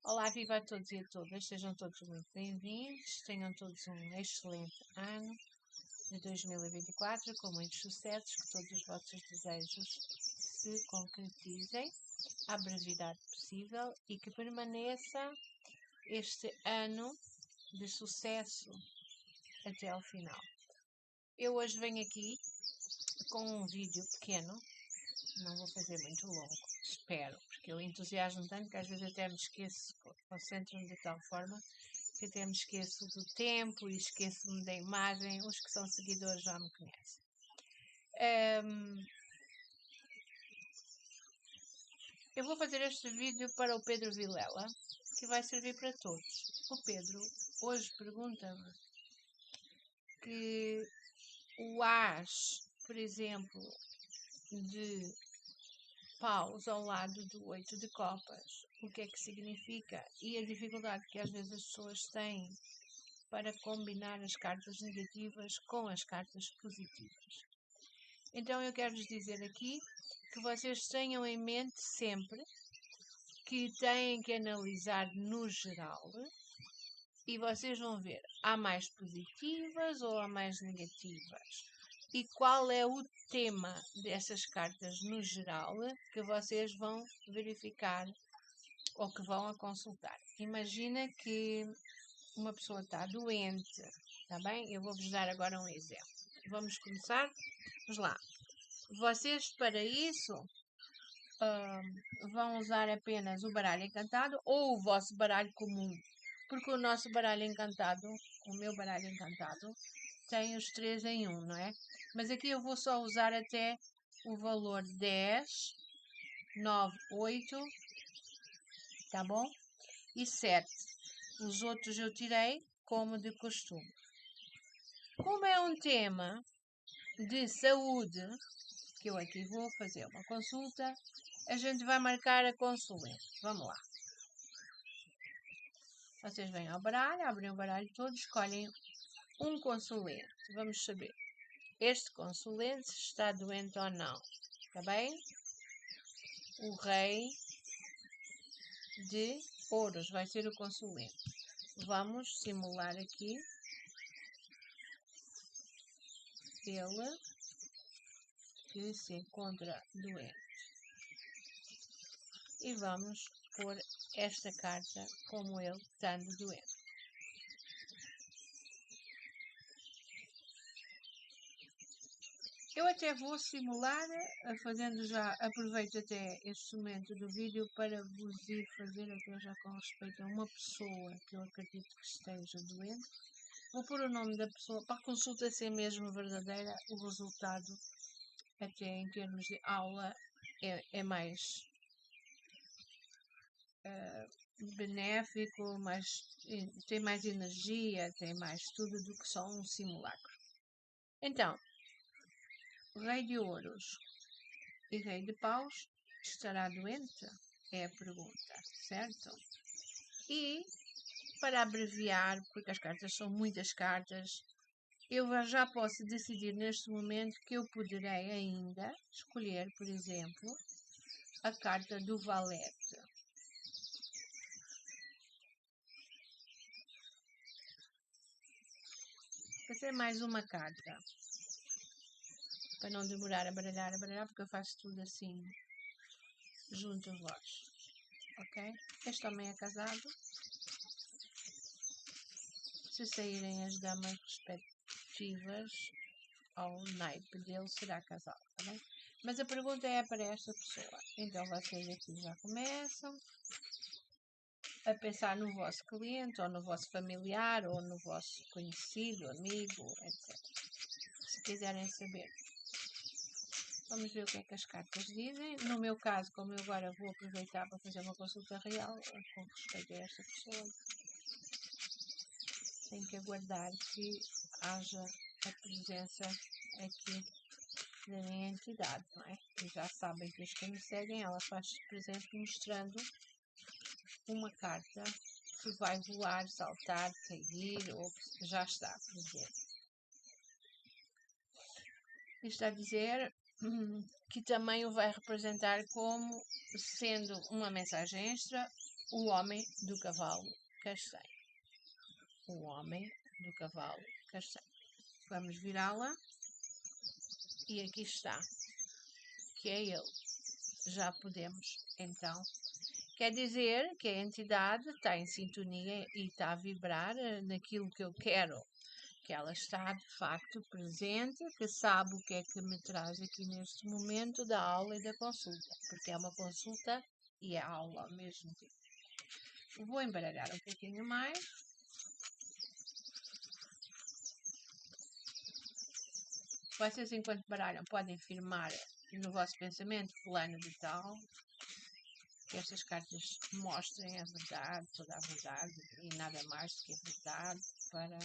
Olá, viva a todos e a todas, sejam todos muito bem-vindos, tenham todos um excelente ano de 2024, com muitos sucessos, que todos os vossos desejos se concretizem à brevidade possível e que permaneça este ano de sucesso até ao final. Eu hoje venho aqui com um vídeo pequeno, não vou fazer muito longo, espero, porque eu entusiasmo tanto que às vezes até me esqueço, concentro-me de tal forma que até me esqueço do tempo e esqueço-me da imagem. Os que são seguidores já me conhecem. Eu vou fazer este vídeo para o Pedro Vilela, que vai servir para todos. O Pedro hoje pergunta-me que o as, por exemplo, de paus ao lado do 8 de copas, o que é que significa e a dificuldade que às vezes as pessoas têm para combinar as cartas negativas com as cartas positivas. Então eu quero-vos dizer aqui que vocês tenham em mente sempre que têm que analisar no geral e vocês vão ver, há mais positivas ou há mais negativas? E qual é o tema dessas cartas no geral que vocês vão verificar ou que vão a consultar? Imagina que uma pessoa está doente, está bem? Eu vou-vos dar agora um exemplo. Vamos começar? Vamos lá. Vocês, para isso, vão usar apenas o baralho encantado ou o vosso baralho comum. Porque o nosso baralho encantado, o meu baralho encantado, tem os 3 em 1, não é? Mas aqui eu vou só usar até o valor 10, 9, 8, tá bom? E 7. Os outros eu tirei como de costume. Como é um tema de saúde, que eu aqui vou fazer uma consulta, a gente vai marcar a consulente. Vamos lá. Vocês vêm ao baralho, abrem o baralho todo, escolhem um consulente. Vamos saber, este consulente está doente ou não. Está bem? O rei de ouros vai ser o consulente. Vamos simular aqui ele que se encontra doente. E vamos pôr esta carta como ele estando doente. Eu até vou simular, fazendo já, aproveito até este momento do vídeo para vos ir fazer até já com respeito a uma pessoa que eu acredito que esteja doente. Vou pôr o nome da pessoa para a consulta ser mesmo verdadeira, o resultado até em termos de aula é mais benéfico, tem mais energia, tem mais tudo do que só um simulacro. Então, rei de ouros e rei de paus estará doente? É a pergunta, certo? E, para abreviar, porque as cartas são muitas cartas, eu já posso decidir neste momento que eu poderei ainda escolher, por exemplo, a carta do valete. Vai ser mais uma carta. Para não demorar a baralhar, porque eu faço tudo assim, junto a vós. Ok? Este também é casado. Se saírem as damas respectivas ao naipe dele, será casado, tá bem? Mas a pergunta é para esta pessoa. Então vocês aqui já começam a pensar no vosso cliente, ou no vosso familiar, ou no vosso conhecido, amigo, etc. Se quiserem saber. Vamos ver o que é que as cartas dizem. No meu caso, como eu agora vou aproveitar para fazer uma consulta real com respeito a esta pessoa, tenho que aguardar que haja a presença aqui da minha entidade, não é? E já sabem que os que me seguem, ela faz presente mostrando uma carta que vai voar, saltar, cair ou que já está presente. Isto a dizer que também o vai representar como sendo uma mensagem extra o homem do cavalo castanho. O homem do cavalo castanho. Vamos virá-la e aqui está, que é ele. Já podemos, então. Quer dizer que a entidade está em sintonia e está a vibrar naquilo que eu quero. Que ela está, de facto, presente, que sabe o que é que me traz aqui neste momento da aula e da consulta. Porque é uma consulta e é aula ao mesmo tempo. Vou embaralhar um pouquinho mais. Vocês, enquanto baralham, podem firmar no vosso pensamento fulano de tal. Que estas cartas mostrem a verdade, toda a verdade e nada mais do que a verdade para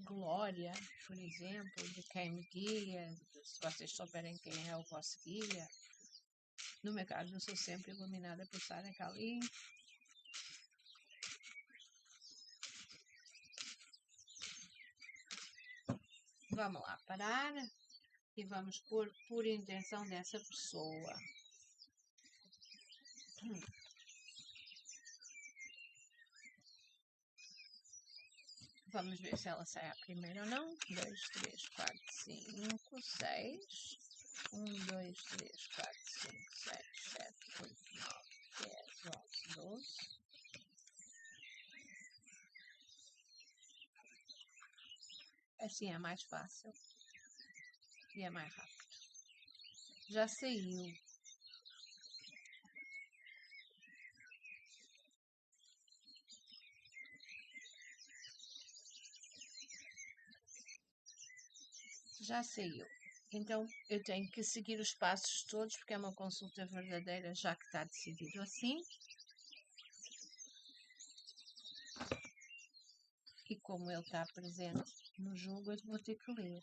glória, por exemplo, de quem me guia, se vocês souberem quem é o vosso guia. No meu caso, eu sou sempre iluminada por Sara Kali. Vamos lá parar e vamos pôr por intenção dessa pessoa. Vamos ver se ela sai à primeira ou não. 2, 3, 4, 5, 6. 1, 2, 3, 4, 5, 6, 7, 8, 9, 10, 11, 12. Assim é mais fácil e é mais rápido. Já saiu. Já saiu. Então eu tenho que seguir os passos todos porque é uma consulta verdadeira, já que está decidido assim. E como ele está presente no jogo, eu vou ter que ler.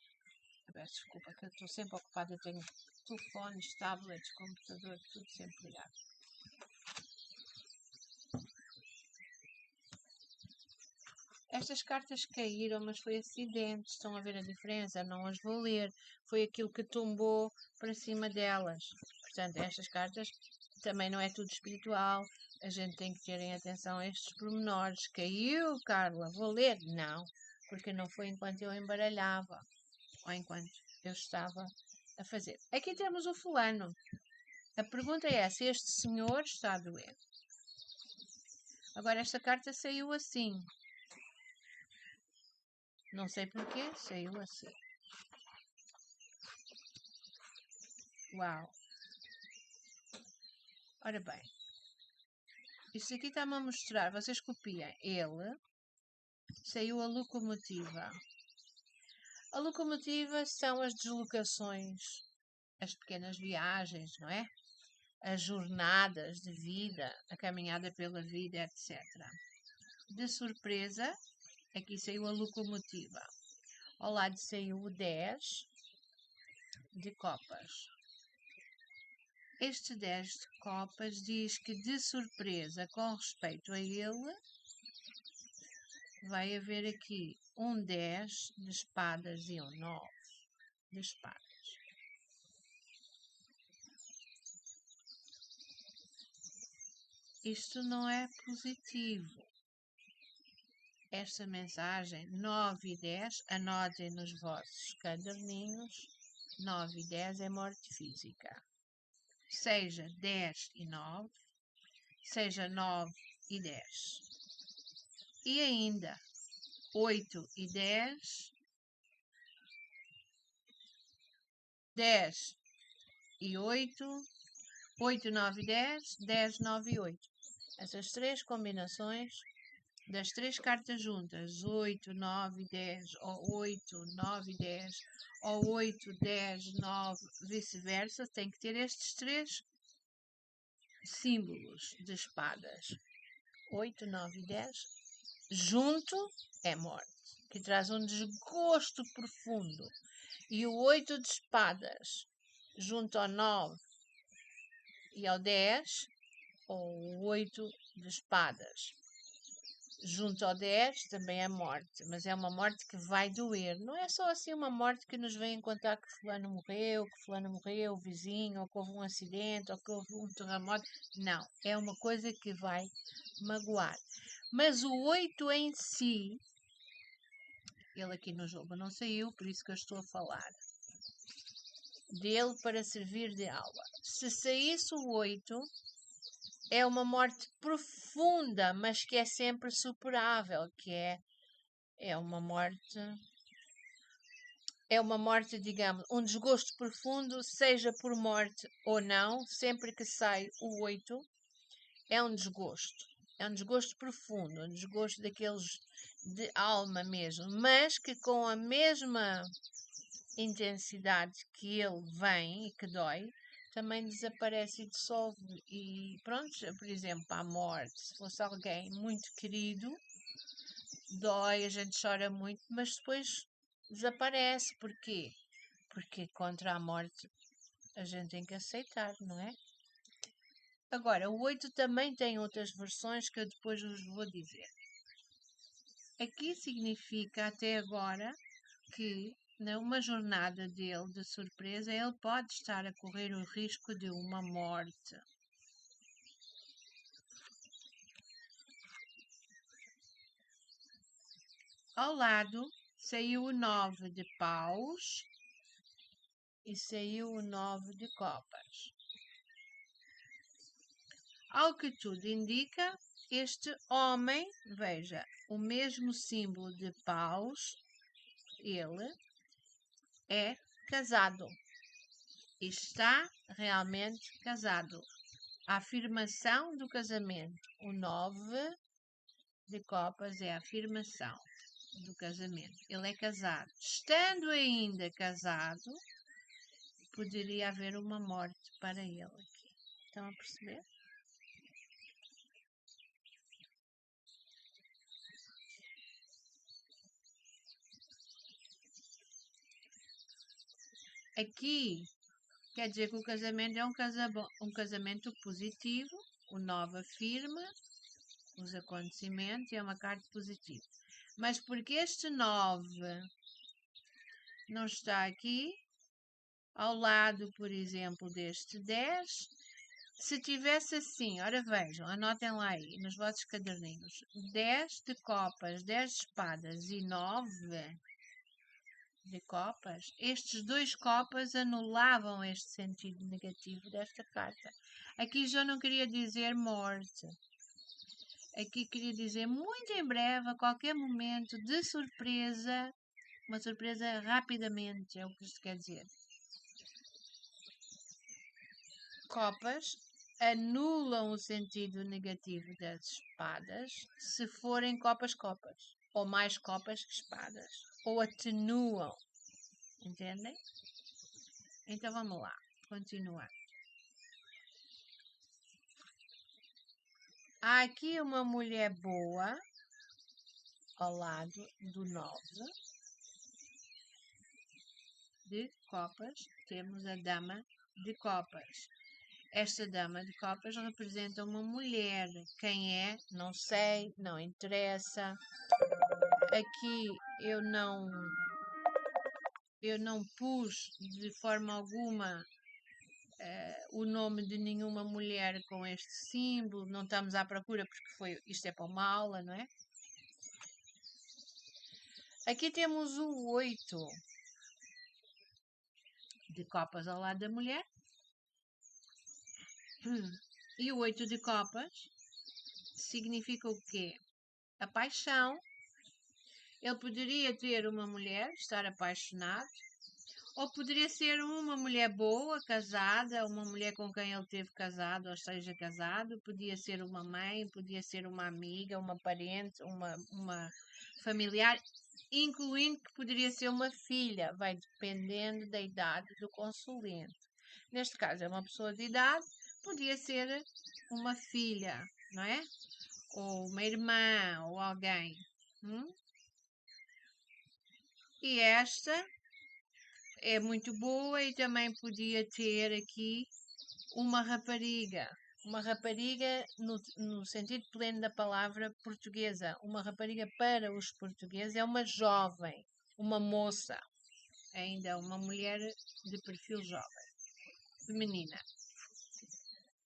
Eu peço desculpa que eu estou sempre ocupada, eu tenho telefones, tablets, computador, tudo sempre ligado. Estas cartas caíram, mas foi acidente. Estão a ver a diferença? Não as vou ler. Foi aquilo que tombou para cima delas. Portanto, estas cartas também não é tudo espiritual. A gente tem que ter em atenção a estes pormenores. Caiu, Carla, vou ler? Não, porque não foi enquanto eu embaralhava ou enquanto eu estava a fazer. Aqui temos o fulano. A pergunta é se este senhor está doente. Agora, esta carta saiu assim. Não sei porquê, saiu assim. Uau! Ora bem, isto aqui está-me a mostrar, vocês copiem, ele, saiu a locomotiva. A locomotiva são as deslocações, as pequenas viagens, não é? As jornadas de vida, a caminhada pela vida, etc. De surpresa, aqui saiu a locomotiva. Ao lado saiu o 10 de copas. Este 10 de copas diz que, de surpresa, com respeito a ele, vai haver aqui um 10 de espadas e um 9 de espadas. Isto não é positivo. Esta mensagem 9 e 10, anotem nos vossos caderninhos. 9 e 10 é morte física. Seja 10 e 9, seja 9 e 10. E ainda 8 e 10, 10 e 8, 8, 9 e 10, 10, 9 e 8. Essas três combinações das três cartas juntas, 8, 9 e 10, ou 8, 9 e 10, ou 8, 10, 9, vice-versa, tem que ter estes três símbolos de espadas. 8, 9 e 10, junto é morte, que traz um desgosto profundo. E o 8 de espadas, junto ao 9 e ao 10, ou o 8 de espadas, junto ao 10 também é morte, mas é uma morte que vai doer. Não é só assim uma morte que nos vem contar que fulano morreu, o vizinho, ou que houve um acidente, ou que houve um terremoto. Não, é uma coisa que vai magoar. Mas o 8 em si, ele aqui no jogo não saiu, por isso que eu estou a falar dele para servir de aula. Se saísse o 8, é uma morte profunda, mas que é sempre superável, que é uma morte, digamos, um desgosto profundo, seja por morte ou não, sempre que sai o 8, é um desgosto. É um desgosto profundo, um desgosto daqueles de alma mesmo, mas que com a mesma intensidade que ele vem e que dói, também desaparece e dissolve. E pronto, por exemplo, a morte, se fosse alguém muito querido, dói, a gente chora muito, mas depois desaparece. Porquê? Porque contra a morte a gente tem que aceitar, não é? Agora, o 8 também tem outras versões que eu depois vos vou dizer. Aqui significa até agora que numa jornada dele de surpresa ele pode estar a correr o risco de uma morte. Ao lado saiu o 9 de paus e saiu o 9 de copas. Ao que tudo indica, este homem, veja, o mesmo símbolo de paus, ele é casado. Está realmente casado. A afirmação do casamento. O 9 de copas é a afirmação do casamento. Ele é casado. Estando ainda casado, poderia haver uma morte para ele aqui. Estão a perceber? Aqui quer dizer que o casamento é um casamento positivo. O 9 afirma os acontecimentos e é uma carta positiva. Mas porque este 9 não está aqui, ao lado, por exemplo, deste 10, se tivesse assim, ora vejam, anotem lá aí nos vossos caderninhos, 10 de copas, 10 de espadas e 9 de copas, estes dois copas anulavam este sentido negativo desta carta. Aqui já não queria dizer morte. Aqui queria dizer muito em breve, a qualquer momento, de surpresa, uma surpresa rapidamente, é o que isto quer dizer. Copas anulam o sentido negativo das espadas se forem copas, ou mais copas que espadas, ou atenuam, entendem? Então vamos lá, continuar. Há aqui uma mulher boa ao lado do 9 de copas, temos a dama de copas. Esta dama de copas representa uma mulher. Quem é? Não sei, não interessa. Aqui eu não pus de forma alguma o nome de nenhuma mulher com este símbolo. Não estamos à procura porque isto é para uma aula, não é? Aqui temos o 8 de copas ao lado da mulher. E o 8 de copas significa o quê? A paixão. Ele poderia ter uma mulher, estar apaixonado, ou poderia ser uma mulher boa, casada, uma mulher com quem ele teve casado ou esteja casado, podia ser uma mãe, podia ser uma amiga, uma parente, uma familiar, incluindo que poderia ser uma filha, vai dependendo da idade do consulente. Neste caso é uma pessoa de idade, podia ser uma filha, não é? Ou uma irmã, ou alguém. E esta é muito boa e também podia ter aqui uma rapariga. Uma rapariga no sentido pleno da palavra portuguesa. Uma rapariga para os portugueses é uma jovem, uma moça, ainda uma mulher de perfil jovem, feminina.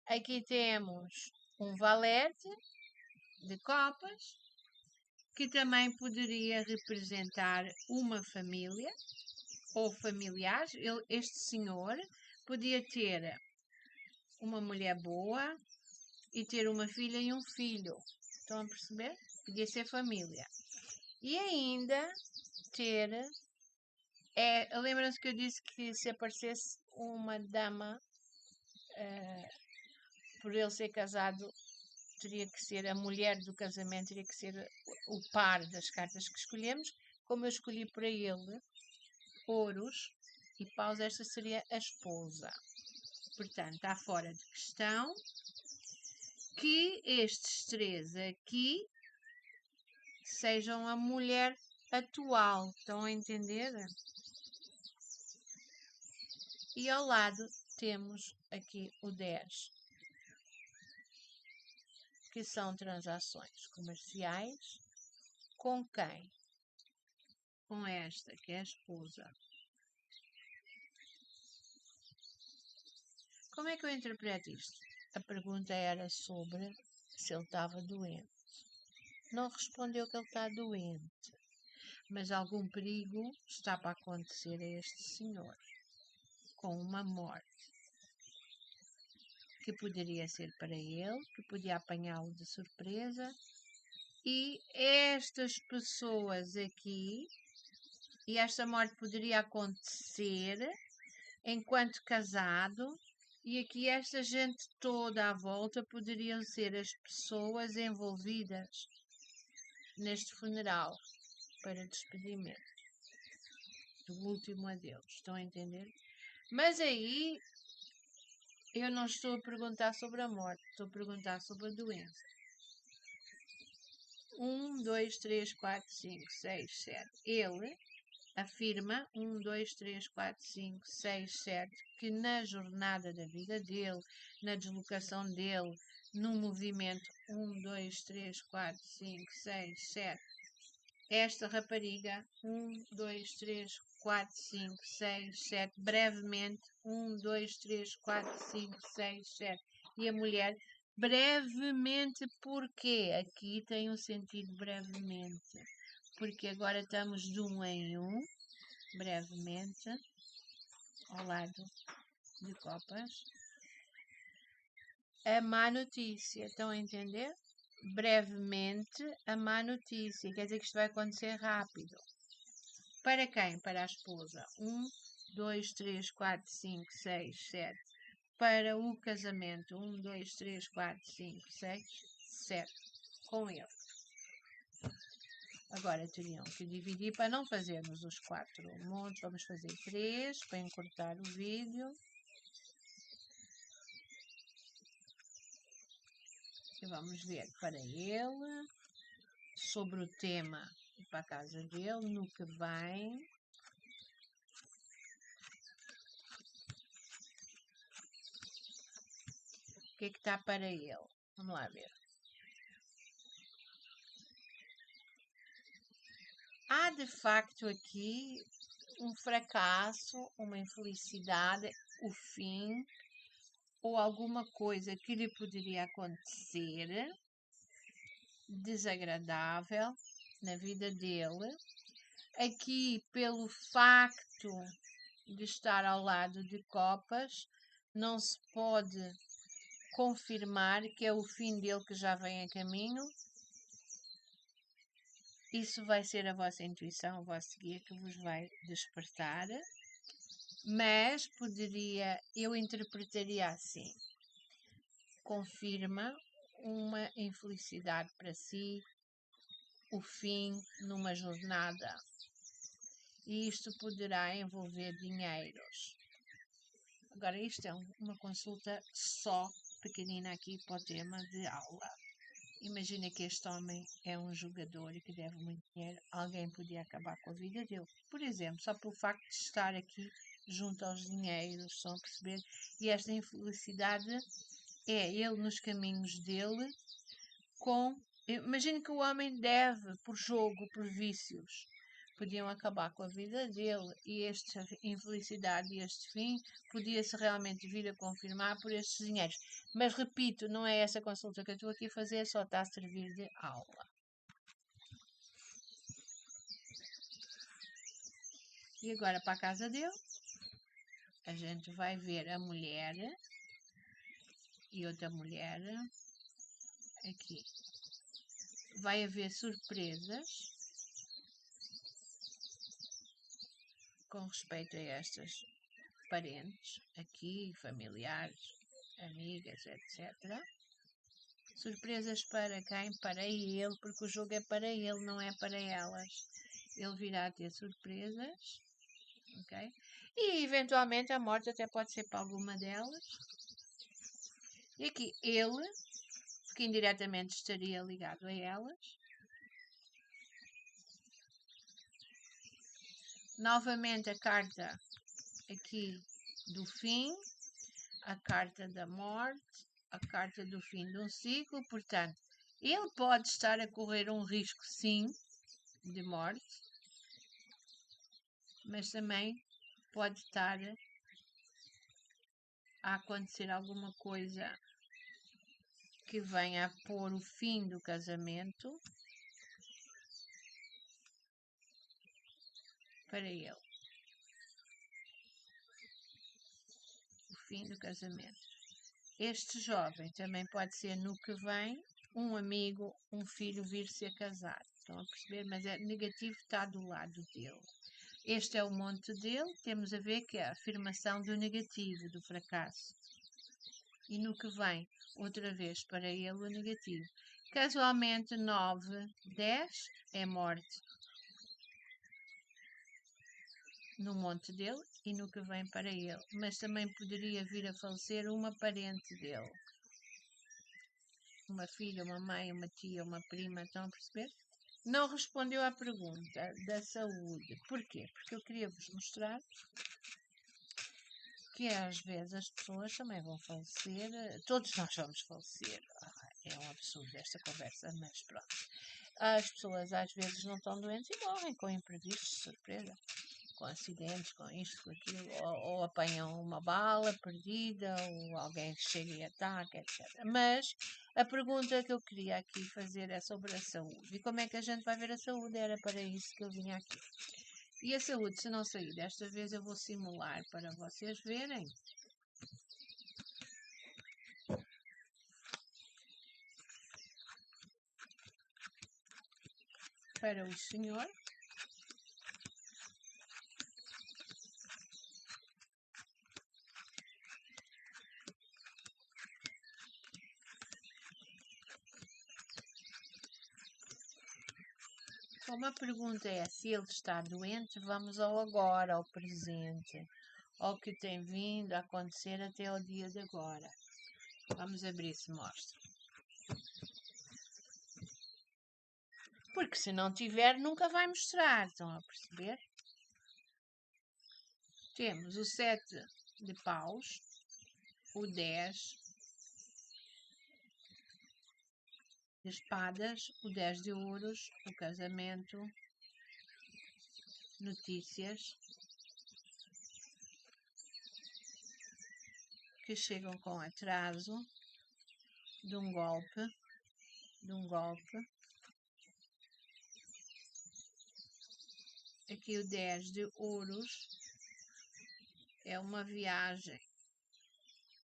Aqui temos um valete de copas, que também poderia representar uma família ou familiares. Este senhor podia ter uma mulher boa e ter uma filha e um filho. Estão a perceber? Podia ser família. E ainda ter... lembram-se que eu disse que se aparecesse uma dama, por ele ser casado, teria que ser a mulher do casamento, teria que ser o par das cartas que escolhemos. Como eu escolhi para ele ouros e paus, esta seria a esposa. Portanto, está fora de questão que estes três aqui sejam a mulher atual. Estão a entender? E ao lado temos aqui o 10, que são transações comerciais. Com quem? Com esta, que é a esposa. Como é que eu interpreto isto? A pergunta era sobre se ele estava doente. Não respondeu que ele está doente, mas algum perigo está para acontecer a este senhor, com uma morte, que poderia ser para ele, que podia apanhá-lo de surpresa. E estas pessoas aqui, e esta morte poderia acontecer enquanto casado, e aqui esta gente toda à volta poderiam ser as pessoas envolvidas neste funeral para despedimento, do último adeus. Estão a entender? Mas aí eu não estou a perguntar sobre a morte, estou a perguntar sobre a doença. 1, 2, 3, 4, 5, 6, 7. Ele afirma 1, 2, 3, 4, 5, 6, 7 que na jornada da vida dele, na deslocação dele, no movimento 1, 2, 3, 4, 5, 6, 7, esta rapariga 1, 2, 3, 4, 5, 6, 7, brevemente 1, 2, 3, 4, 5, 6, 7, e a mulher brevemente. Porque aqui tem um sentido brevemente, porque agora estamos de 1 em 1, brevemente, ao lado de copas. A má notícia, estão a entender? Brevemente, a má notícia, quer dizer que isto vai acontecer rápido. Para quem? Para a esposa. 1, 2, 3, 4, 5, 6, 7. Para o casamento. 1, 2, 3, 4, 5, 6, 7. Com ele. Agora teriam que dividir para não fazermos os 4 montes. Vamos fazer 3 para encurtar o vídeo. E vamos ver para ele, sobre o tema, para a casa dele, no que vem. O que é que está para ele? Vamos lá ver. Há de facto aqui um fracasso, uma infelicidade, o fim, ou alguma coisa que lhe poderia acontecer desagradável na vida dele. Aqui, pelo facto de estar ao lado de copas, não se pode confirmar que é o fim dele que já vem a caminho. Isso vai ser a vossa intuição, o vosso guia, que vos vai despertar. Mas eu interpretaria assim: confirma uma infelicidade para si, o fim numa jornada. E isto poderá envolver dinheiros. Agora, isto é uma consulta só pequenina aqui para o tema de aula. Imagina que este homem é um jogador e que deve muito dinheiro. Alguém podia acabar com a vida dele. Por exemplo, só pelo facto de estar aqui junto aos dinheiros, estão a perceber? E esta infelicidade é ele nos caminhos dele com... Imagine que o homem deve, por jogo, por vícios, podiam acabar com a vida dele e esta infelicidade e este fim podia-se realmente vir a confirmar por estes dinheiros. Mas repito, não é essa consulta que eu estou aqui a fazer, só está a servir de aula. E agora para a casa dele, a gente vai ver a mulher e outra mulher aqui. Vai haver surpresas com respeito a estas parentes aqui, familiares, amigas, etc. Surpresas para quem? Para ele, porque o jogo é para ele, não é para elas. Ele virá a ter surpresas, ok? E eventualmente a morte até pode ser para alguma delas. E aqui ele, que indiretamente estaria ligado a elas. Novamente a carta aqui do fim, a carta da morte, a carta do fim de um ciclo. Portanto, ele pode estar a correr um risco, sim, de morte, mas também pode estar a acontecer alguma coisa que venha a pôr o fim do casamento para ele. O fim do casamento. Este jovem também pode ser no que vem um amigo, um filho vir-se a casar. Estão a perceber? Mas é negativo, está do lado dele. Este é o monte dele, temos a ver que é a afirmação do negativo, do fracasso. E no que vem, outra vez para ele o negativo. Casualmente 9, 10 é morte no monte dele e no que vem para ele. Mas também poderia vir a falecer uma parente dele. Uma filha, uma mãe, uma tia, uma prima, estão a perceber? Não respondeu à pergunta da saúde. Porquê? Porque eu queria vos mostrar que às vezes as pessoas também vão falecer. Todos nós vamos falecer. É um absurdo esta conversa, mas pronto. As pessoas às vezes não estão doentes e morrem com imprevistos, de surpresa. Com acidentes, com isto, com aquilo. Ou apanham uma bala perdida, ou alguém chega e ataca, etc. Mas a pergunta que eu queria aqui fazer é sobre a saúde. E como é que a gente vai ver a saúde? Era para isso que eu vinha aqui. E a saúde, se não sair desta vez, eu vou simular para vocês verem. Para o senhor. Como a pergunta é se ele está doente, vamos ao agora, ao presente, ao que tem vindo a acontecer até o dia de agora. Vamos abrir se mostra. Porque se não tiver, nunca vai mostrar. Estão a perceber? Temos o 7 de paus, o 10 de espadas, o 10 de ouros, o casamento, notícias que chegam com atraso, de um golpe, Aqui o 10 de ouros é uma viagem.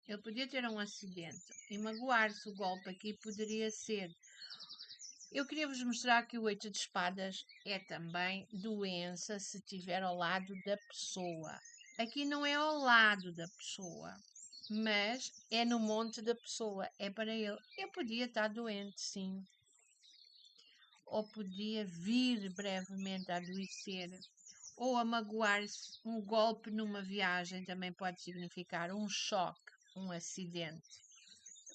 Ele podia ter um acidente e magoar-se. O golpe aqui poderia ser. Eu queria vos mostrar que o 8 de espadas é também doença se estiver ao lado da pessoa. Aqui não é ao lado da pessoa, mas é no monte da pessoa. É para ele. Eu podia estar doente, sim. Ou podia vir brevemente a adoecer. Ou a magoar-se. Um golpe numa viagem também pode significar um choque, um acidente.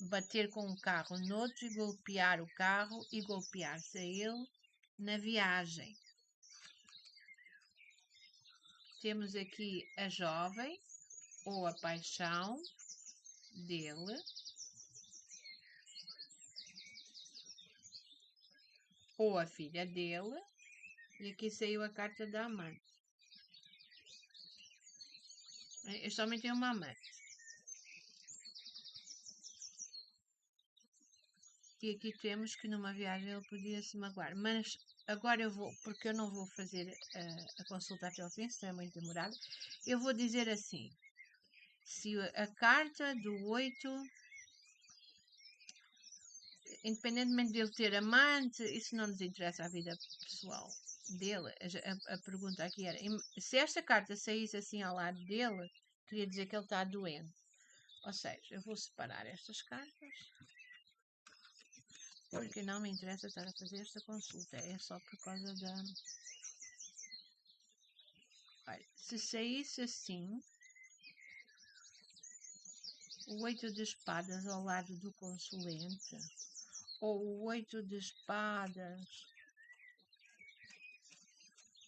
Bater com um carro noutro e golpear o carro e golpear-se a ele na viagem. Temos aqui a jovem ou a paixão dele. ou a filha dele, e aqui saiu a carta da amante. Este homem tem uma amante. E aqui temos que numa viagem ele podia se magoar. Mas agora eu vou, porque eu não vou fazer a consulta até ao fim, senão é muito demorado. Eu vou dizer assim: se a carta do 8, independentemente de ele ter amante, isso não nos interessa a vida pessoal dele. A pergunta aqui era: se esta carta saísse assim ao lado dele, queria dizer que ele está doente. Ou seja, eu vou separar estas cartas, porque não me interessa estar a fazer esta consulta. É só por causa da... Olha, se saísse assim, o 8 de espadas ao lado do consulente, ou o 8 de espadas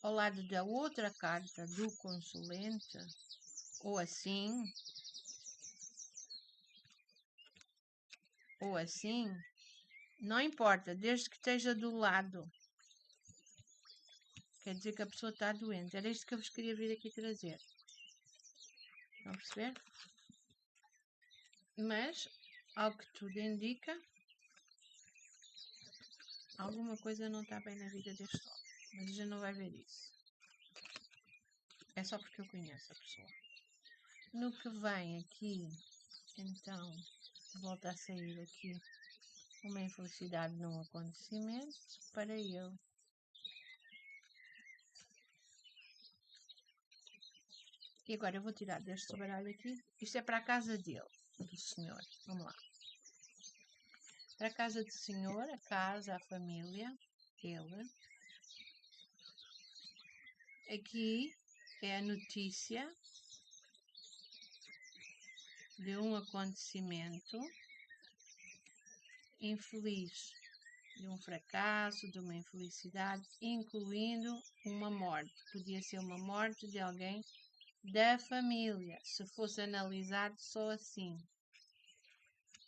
ao lado da outra carta do consulente, ou assim, não importa, desde que esteja do lado. Quer dizer que a pessoa está doente. Era isto que eu vos queria vir aqui trazer. Estão a perceber? Mas, ao que tudo indica, alguma coisa não está bem na vida deste homem. Mas a gente não vai ver isso. É só porque eu conheço a pessoa. No que vem aqui, então, volta a sair aqui uma infelicidade num acontecimento para ele. E agora eu vou tirar deste baralho aqui. Isto é para a casa dele, do senhor. Vamos lá. Para a casa do senhor, a casa, a família, ele. Aqui é a notícia de um acontecimento infeliz, de um fracasso, de uma infelicidade, incluindo uma morte. Podia ser uma morte de alguém da família, se fosse analisado só assim.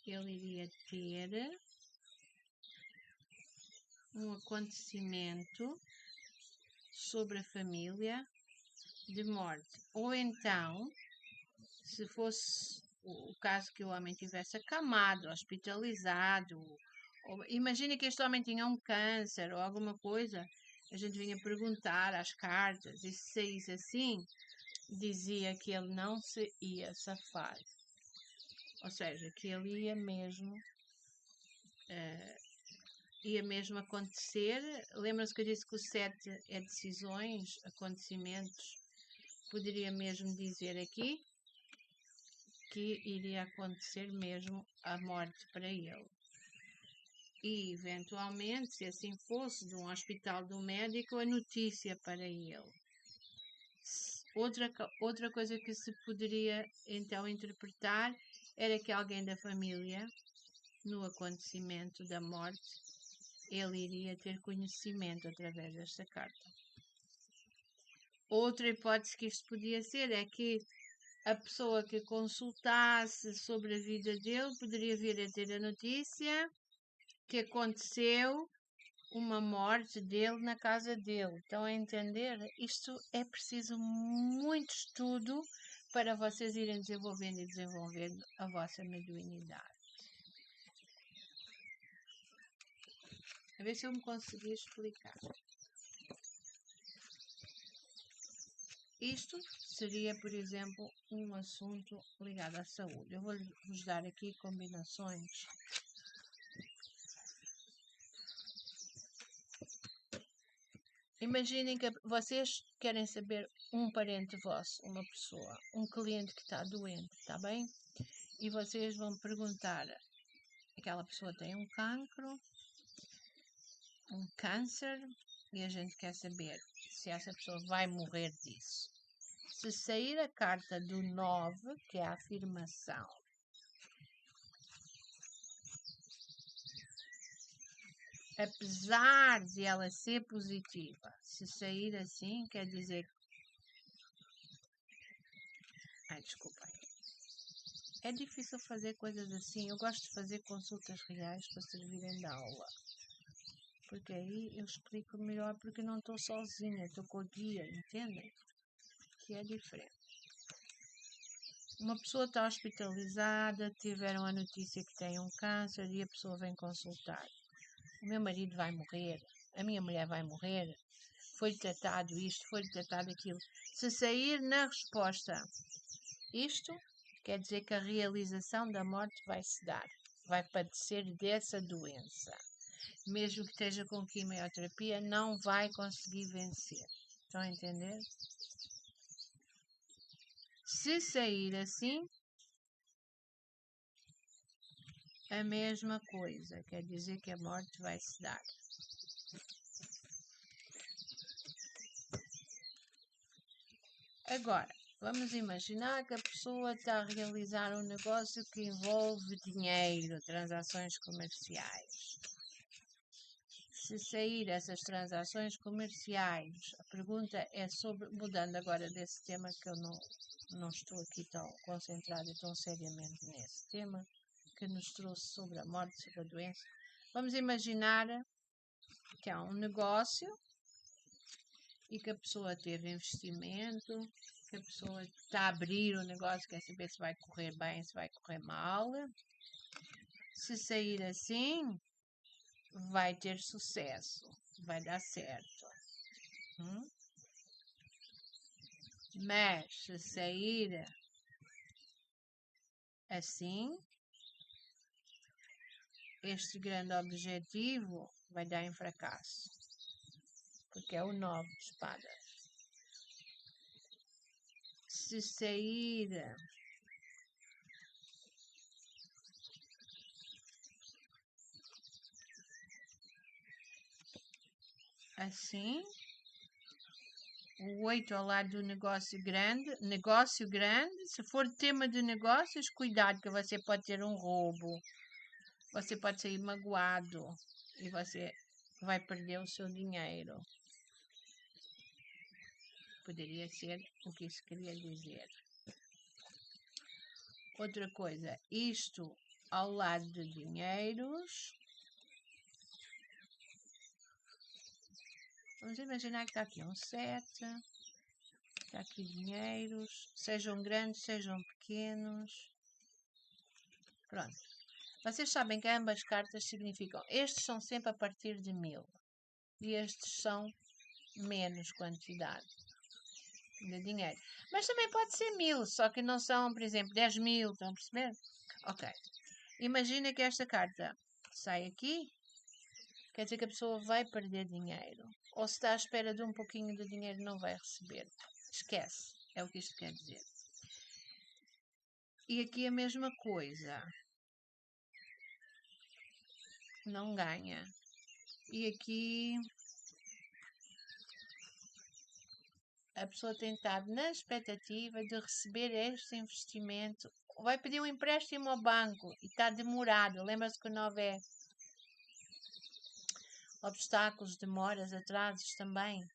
Ele iria ter um acontecimento sobre a família de morte. Ou então, se fosse o caso que o homem tivesse acamado, hospitalizado, imagine que este homem tinha um câncer ou alguma coisa, a gente vinha perguntar às cartas, e se saísse assim, dizia que ele não se ia safar. Ou seja, que ele ia mesmo acontecer. Lembra-se que eu disse que o 7 é decisões, acontecimentos. Poderia mesmo dizer aqui que iria acontecer mesmo a morte para ele. E, eventualmente, se assim fosse, de um hospital do médico, a notícia para ele. Outra coisa que se poderia então interpretar era que alguém da família, no acontecimento da morte, ele iria ter conhecimento através desta carta. Outra hipótese que isto podia ser é que a pessoa que consultasse sobre a vida dele poderia vir a ter a notícia que aconteceu uma morte dele na casa dele. Estão a entender? Isto é preciso muito estudo para vocês irem desenvolvendo e desenvolvendo a vossa mediunidade. A ver se eu me consegui explicar. Isto seria, por exemplo, um assunto ligado à saúde. Eu vou-vos dar aqui combinações. Imaginem que vocês querem saber um parente vosso, uma pessoa, um cliente que está doente, está bem? E vocês vão perguntar, aquela pessoa tem um cancro, um câncer, e a gente quer saber se essa pessoa vai morrer disso. Se sair a carta do 9, que é a afirmação, apesar de ela ser positiva, se sair assim, quer dizer... Ai, desculpa. É difícil fazer coisas assim. Eu gosto de fazer consultas reais para servirem de aula. porque aí eu explico melhor, porque não estou sozinha, estou com a guia, entendem? Que é diferente. Uma pessoa está hospitalizada, tiveram a notícia que tem um câncer e a pessoa vem consultar. O meu marido vai morrer, a minha mulher vai morrer, foi-lhe tratado isto, foi-lhe tratado aquilo. Se sair na resposta isto, quer dizer que a realização da morte vai se dar, vai padecer dessa doença. Mesmo que esteja com quimioterapia, não vai conseguir vencer. Estão a entender? Se sair assim, a mesma coisa, quer dizer que a morte vai se dar. Agora, vamos imaginar que a pessoa está a realizar um negócio que envolve dinheiro, transações comerciais. Se sair essas transações comerciais, a pergunta é sobre, mudando agora desse tema, que eu não estou aqui tão concentrada tão seriamente nesse tema, que nos trouxe sobre a morte, sobre a doença. Vamos imaginar que há um negócio e que a pessoa teve investimento, que a pessoa está a abrir o negócio, quer saber se vai correr bem, se vai correr mal. Se sair assim, vai ter sucesso, vai dar certo. Mas se sair assim, este grande objetivo vai dar em fracasso, porque é o 9 de espadas. Se sair assim, o 8 ao lado do negócio grande, se for tema de negócios, cuidado que você pode ter um roubo, você pode sair magoado e você vai perder o seu dinheiro. Poderia ser o que isso queria dizer. Outra coisa, isto ao lado de dinheiros. Vamos imaginar que está aqui um 7. Está aqui dinheiros, sejam grandes, sejam pequenos. Pronto. Vocês sabem que ambas cartas significam, estes são sempre a partir de 1000 e estes são menos quantidade de dinheiro. Mas também pode ser 1000, só que não são, por exemplo, 10.000, estão a perceber? Ok. Imagina que esta carta sai aqui, quer dizer que a pessoa vai perder dinheiro. Ou se está à espera de um pouquinho de dinheiro, não vai receber. Esquece, é o que isto quer dizer. E aqui a mesma coisa. Não ganha. E aqui a pessoa tem estado na expectativa de receber este investimento. Vai pedir um empréstimo ao banco e está demorado. Lembra-se que o 9 é obstáculos, demoras, atrasos também.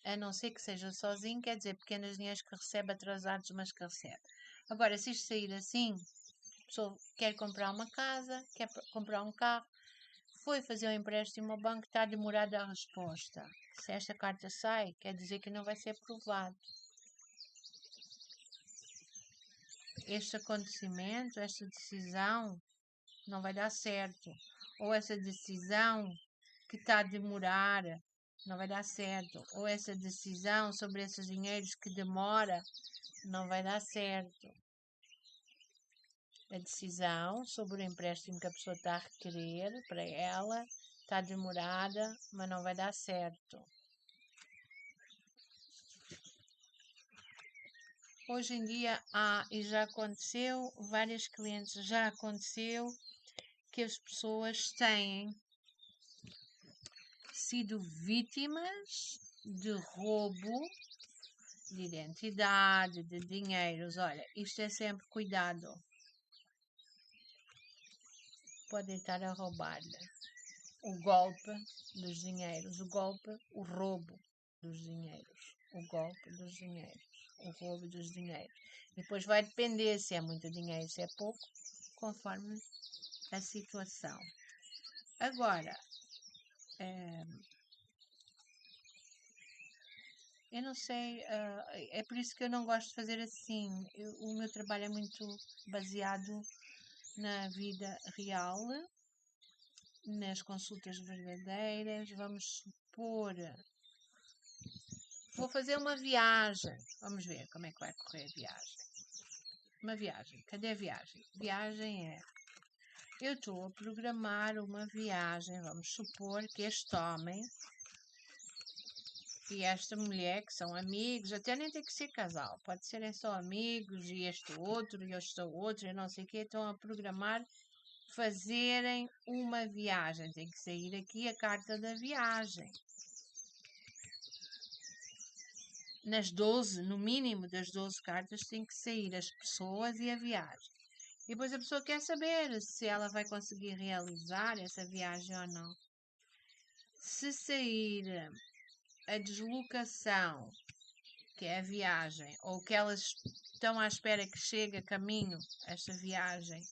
A não ser que seja sozinho, quer dizer, pequenos dinheiros que recebe, atrasados, mas que recebe. Agora, se isto sair assim, a pessoa quer comprar uma casa, quer comprar um carro, foi fazer um empréstimo ao banco, está demorada a resposta. Se esta carta sai, quer dizer que não vai ser aprovado. Este acontecimento, esta decisão, não vai dar certo. Ou essa decisão que está a demorar, não vai dar certo. Ou essa decisão sobre esses dinheiros que demora, não vai dar certo. A decisão sobre o empréstimo que a pessoa está a requerer para ela está demorada, mas não vai dar certo. Hoje em dia e já aconteceu, vários clientes já aconteceu que as pessoas têm sido vítimas de roubo de identidade, de dinheiros. Olha, isto é sempre cuidado. Podem estar a roubar-lhe o golpe dos dinheiros, o roubo dos dinheiros, o golpe dos dinheiros, o roubo dos dinheiros. Depois vai depender se é muito dinheiro, se é pouco, conforme a situação. Agora, Eu não sei, é por isso que eu não gosto de fazer assim. O meu trabalho é muito baseado na vida real, nas consultas verdadeiras. Vamos supor, vou fazer uma viagem. Vamos ver como é que vai correr a viagem. Uma viagem. Cadê a viagem? Viagem é. Eu estou a programar uma viagem. Vamos supor que este homem e esta mulher, que são amigos, até nem tem que ser casal, pode serem só amigos, e este outro, e este outro, e não sei o quê, estão a programar fazerem uma viagem. Tem que sair aqui a carta da viagem. Nas 12, no mínimo das 12 cartas, tem que sair as pessoas e a viagem. E depois a pessoa quer saber se ela vai conseguir realizar essa viagem ou não. Se sair a deslocação, que é a viagem, ou que elas estão à espera que chegue a caminho esta viagem,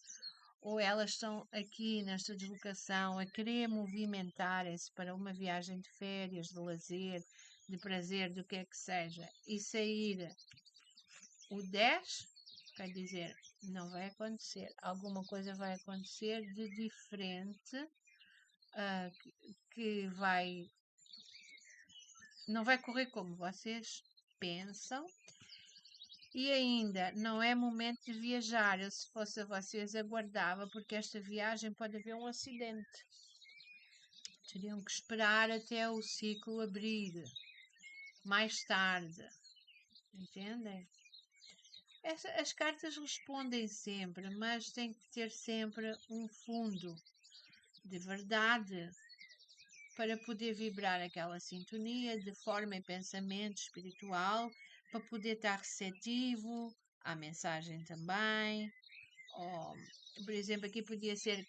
ou elas estão aqui nesta deslocação a querer movimentarem-se para uma viagem de férias, de lazer, de prazer, do que é que seja, e sair o 10, quer dizer, não vai acontecer. Alguma coisa vai acontecer de diferente, que não vai correr como vocês pensam. E ainda não é momento de viajar. Eu, se fosse a vocês, aguardava, porque esta viagem pode haver um acidente. Teriam que esperar até o ciclo abrir, mais tarde. Entendem? As cartas respondem sempre, mas tem que ter sempre um fundo de verdade para poder vibrar aquela sintonia de forma e pensamento espiritual, para poder estar receptivo à mensagem também. Ou, por exemplo, aqui podia ser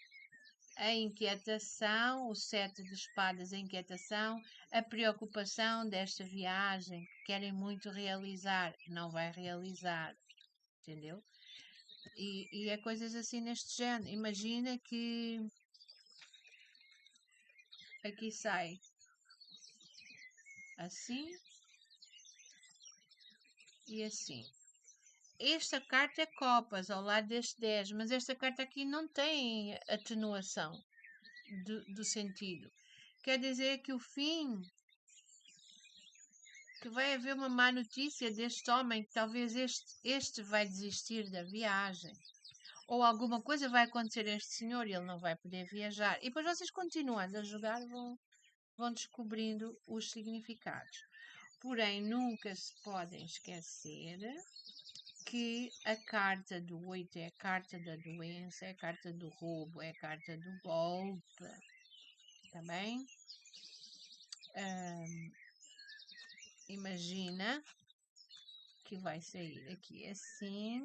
a inquietação, o 7 de espadas, a inquietação, a preocupação desta viagem, que querem muito realizar, não vai realizar, entendeu? E é coisas assim neste género. Imagina que aqui sai assim e assim. Esta carta é copas ao lado deste 10, mas esta carta aqui não tem atenuação do sentido. Quer dizer que o fim, que vai haver uma má notícia deste homem, que talvez este vai desistir da viagem. Ou alguma coisa vai acontecer a este senhor e ele não vai poder viajar. E depois vocês continuando a jogar vão descobrindo os significados. Porém, nunca se podem esquecer que a carta do 8 é a carta da doença, é a carta do roubo, é a carta do golpe. Tá bem? Imagina que vai sair aqui assim.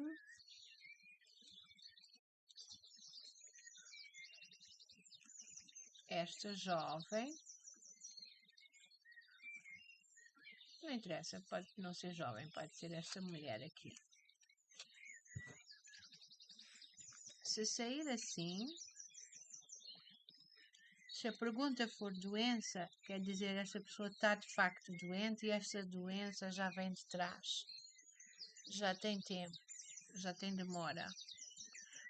Esta jovem, não interessa, pode não ser jovem, pode ser esta mulher aqui. Se sair assim, se a pergunta for doença, quer dizer esta pessoa está de facto doente e esta doença já vem de trás. Já tem tempo, já tem demora.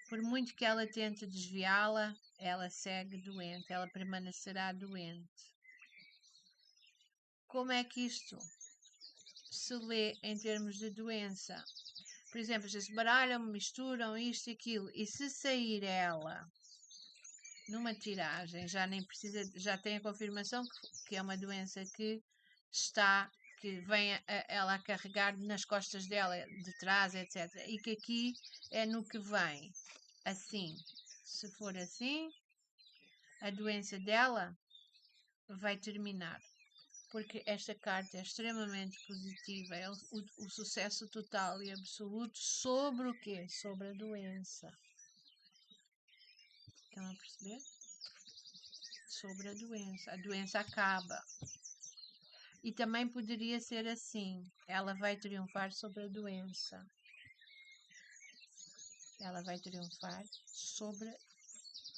Por muito que ela tente desviá-la, ela segue doente, ela permanecerá doente. Como é que isto se lê em termos de doença? Por exemplo, se baralham, misturam isto e aquilo, e se sair ela numa tiragem, já nem precisa, já tem a confirmação que é uma doença que vem ela a carregar nas costas dela, de trás, etc. E que aqui é no que vem. Assim, se for assim, a doença dela vai terminar. Porque esta carta é extremamente positiva, é o sucesso total e absoluto sobre o quê? Sobre a doença. Estão a perceber? Sobre a doença. A doença acaba. E também poderia ser assim. Ela vai triunfar sobre a doença. Ela vai triunfar sobre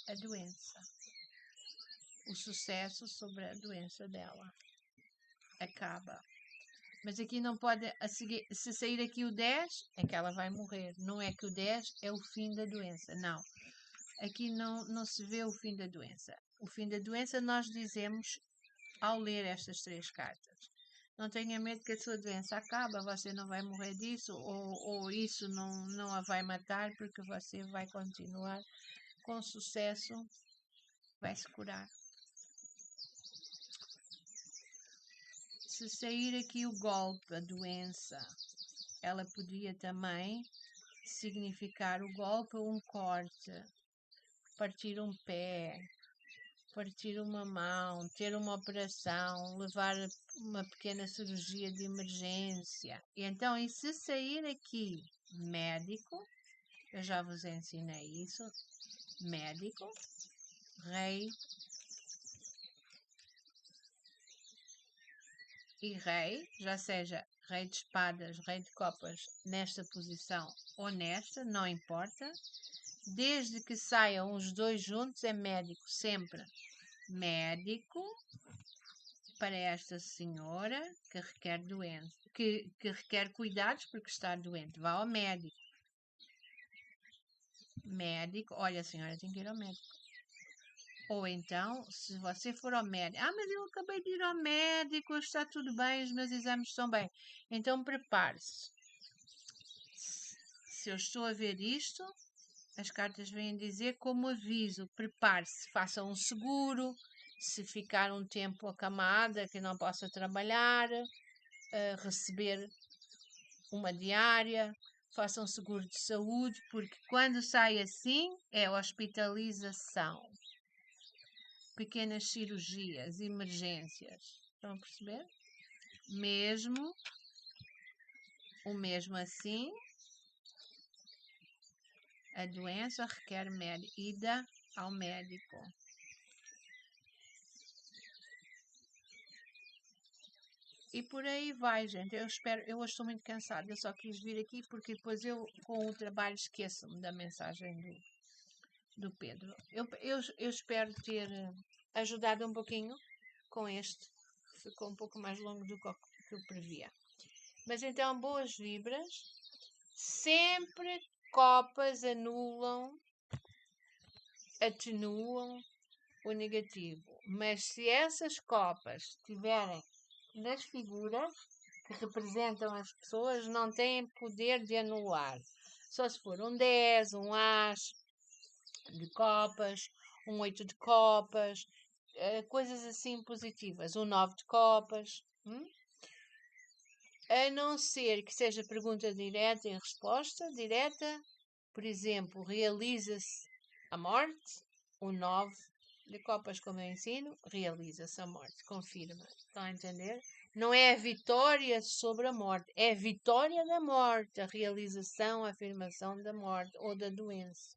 a doença. o sucesso sobre a doença dela. Acaba. Mas aqui não pode, se sair aqui o 10, é que ela vai morrer. Não é que o 10 é o fim da doença, não. Aqui não se vê o fim da doença. O fim da doença nós dizemos ao ler estas 3 cartas. Não tenha medo que a sua doença acabe, você não vai morrer disso, ou isso não a vai matar, porque você vai continuar com sucesso, vai se curar. Se sair aqui o golpe, a doença, ela podia também significar o golpe ou um corte, partir um pé, partir uma mão, ter uma operação, levar uma pequena cirurgia de emergência. E então, e se sair aqui médico, eu já vos ensinei isso, médico, rei e rei, já seja rei de espadas, rei de copas, nesta posição ou nesta, não importa, desde que saiam os dois juntos, é médico, sempre. Médico para esta senhora que requer doença, que requer cuidados porque está doente. Vá ao médico. Médico, olha, a senhora tem que ir ao médico. Ou então, se você for ao médico, mas eu acabei de ir ao médico, está tudo bem, os meus exames estão bem. Então prepare-se. Se eu estou a ver isto, as cartas vêm dizer como aviso, prepare-se, faça um seguro, se ficar um tempo acamada, que não possa trabalhar, receber uma diária, faça um seguro de saúde, porque quando sai assim é hospitalização, pequenas cirurgias, emergências. Estão a perceber? Mesmo assim, a doença requer ida ao médico. E por aí vai, gente. Eu hoje estou muito cansada. Eu só quis vir aqui porque depois eu, com o trabalho, esqueço-me da mensagem do Pedro. Eu espero ter ajudado um pouquinho com este. Ficou um pouco mais longo do que eu previa. Mas então, boas vibras. Sempre copas atenuam o negativo. Mas se essas copas estiverem nas figuras que representam as pessoas, não têm poder de anular. Só se for um 10, um as de copas, um 8 de copas, coisas assim positivas, um 9 de copas. A não ser que seja pergunta direta e resposta direta, por exemplo, realiza-se a morte, o 9 de copas, como eu ensino, realiza-se a morte, confirma. Estão a entender? Não é a vitória sobre a morte, é a vitória da morte, a realização, a afirmação da morte ou da doença.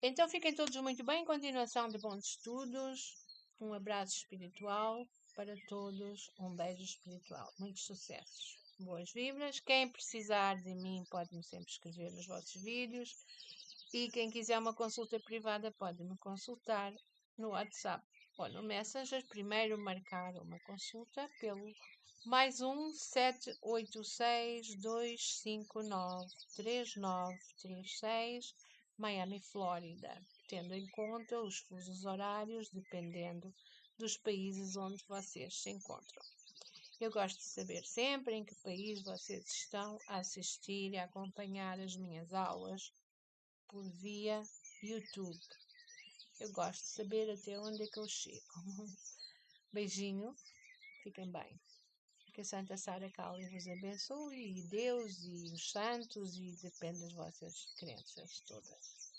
Então fiquem todos muito bem, continuação de bons estudos, um abraço espiritual para todos, um beijo espiritual, muitos sucessos, boas vibras. Quem precisar de mim pode-me sempre escrever nos vossos vídeos e quem quiser uma consulta privada pode-me consultar no WhatsApp ou no Messenger. Primeiro marcar uma consulta pelo +1 786 259 3936, Miami, Flórida, tendo em conta os fusos horários dependendo dos países onde vocês se encontram. Eu gosto de saber sempre em que país vocês estão a assistir e a acompanhar as minhas aulas por via YouTube. Eu gosto de saber até onde é que eu chego. Beijinho, fiquem bem. Que a Santa Sara Cália vos abençoe, e Deus, e os santos, e depende das vossas crenças todas.